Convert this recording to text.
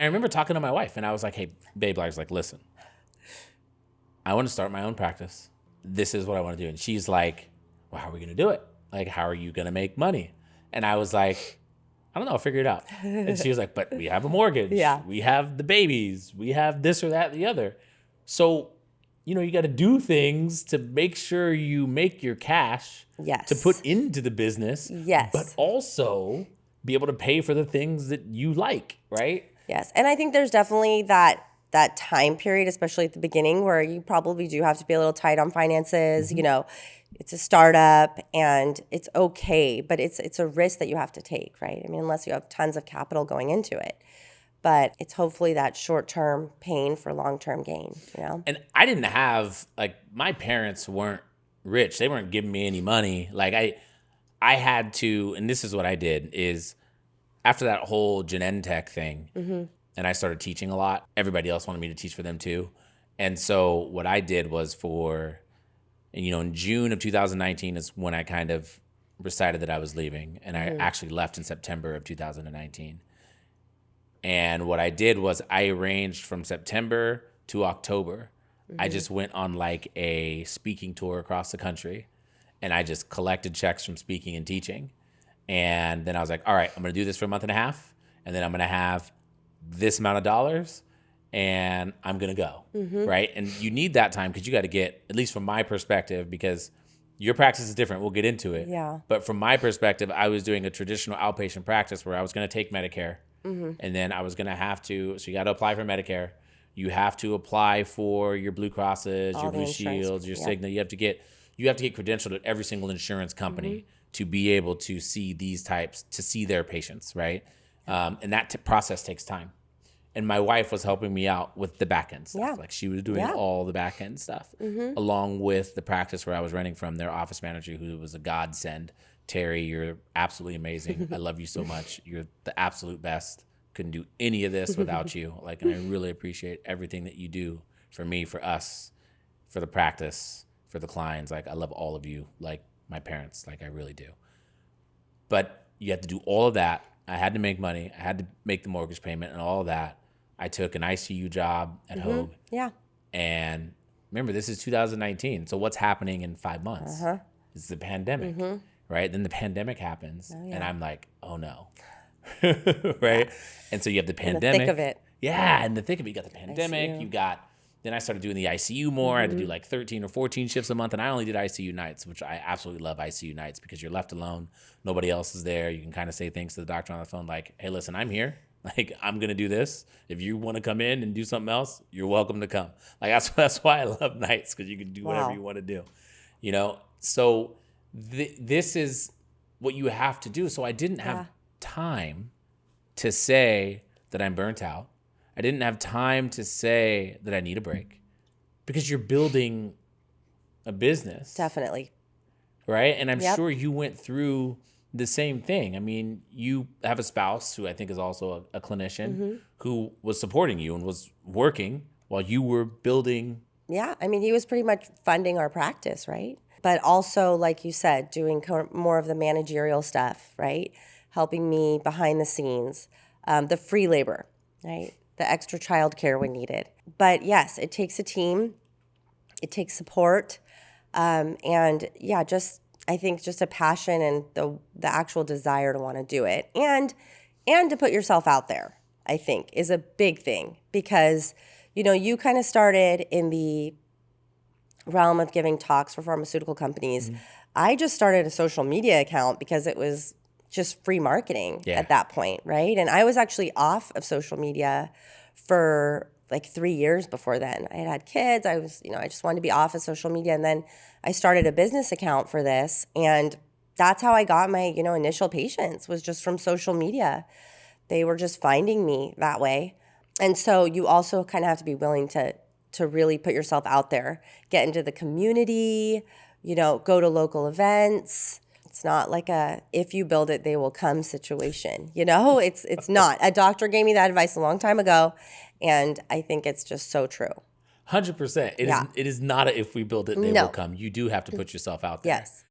I remember talking to my wife, and I was like, hey, babe, I was like, listen, I want to start my own practice. This is what I want to do. And she's like, well, how are we going to do it? Like, how are you going to make money? And I was like, I don't know, I'll figure it out. And she was like, but we have a mortgage. Yeah. We have the babies. We have this or that, the other. So, you got to do things to make sure you make your cash Yes. to put into the business. Yes. But also be able to pay for the things that you like, right? Yes. And I think there's definitely that time period, especially at the beginning, where you probably do have to be a little tight on finances. It's a startup and it's okay, but it's a risk that you have to take, right? I mean, unless you have tons of capital going into it. But it's hopefully that short-term pain for long-term gain, And I didn't have, my parents weren't rich. They weren't giving me any money. Like, I had to, and this is what I did, is after that whole Genentech thing, and I started teaching a lot, everybody else wanted me to teach for them too. And so what I did was in June of 2019 is when I kind of decided that I was leaving. And I actually left in September of 2019. And what I did was I arranged from September to October. I just went on like a speaking tour across the country, and I just collected checks from speaking and teaching. And then I was like, all right, I'm going to do this for a month and a half, and then I'm going to have this amount of dollars, and I'm going to go, right? And you need that time because you got to get, at least from my perspective, because your practice is different. We'll get into it. Yeah. But from my perspective, I was doing a traditional outpatient practice where I was going to take Medicare. And then I was going to have to, so you got to apply for Medicare. You have to apply for your Blue Crosses, All your the Blue insurance, Shields, your yeah. Cigna. You have to get credentialed at every single insurance company to be able to see these types, to see their patients, right? And that process takes time. And my wife was helping me out with the back end stuff. Yeah. Like she was doing all the back end stuff, along with the practice where I was running from, their office manager, who was a godsend. Terry, you're absolutely amazing. I love you so much. You're the absolute best. Couldn't do any of this without you. And I really appreciate everything that you do for me, for us, for the practice, for the clients. I love all of you, like my parents. I really do. But you have to do all of that. I had to make money. I had to make the mortgage payment and all of that. I took an ICU job at Hoag. Yeah. And remember, this is 2019. So what's happening in 5 months? It's the pandemic, right? Then the pandemic happens, and I'm like, oh no. Right? And so you have the pandemic. In the thick of it. Yeah, in the thick of it. You got the pandemic. ICU. Then I started doing the ICU more. I had to do 13 or 14 shifts a month, and I only did ICU nights, which I absolutely love ICU nights because you're left alone. Nobody else is there. You can kind of say things to the doctor on the phone like, hey, listen, I'm here. I'm going to do this. If you want to come in and do something else, you're welcome to come. That's why I love nights, because you can do whatever you want to do. So this is what you have to do. So I didn't have time to say that I'm burnt out. I didn't have time to say that I need a break, because you're building a business. Definitely. Right? And I'm sure you went through the same thing. I mean, you have a spouse who I think is also a clinician who was supporting you and was working while you were building. Yeah. I mean, he was pretty much funding our practice, right? But also, like you said, doing more of the managerial stuff, right? Helping me behind the scenes, the free labor, right? The extra childcare when needed. But yes, it takes a team. It takes support. I think just a passion and the actual desire to want to do it, and to put yourself out there, I think, is a big thing, because you kind of started in the realm of giving talks for pharmaceutical companies. I just started a social media account because it was just free marketing at that point, right? And I was actually off of social media for 3 years before then. I had kids. I was, I just wanted to be off of social media. And then I started a business account for this. And that's how I got my, initial patients, was just from social media. They were just finding me that way. And so you also kind of have to be willing to really put yourself out there, get into the community, go to local events. It's not like a if you build it, they will come situation. It's not. A doctor gave me that advice a long time ago, and I think it's just so true. 100%. It is not a if we build it, they will come. You do have to put yourself out there. Yes.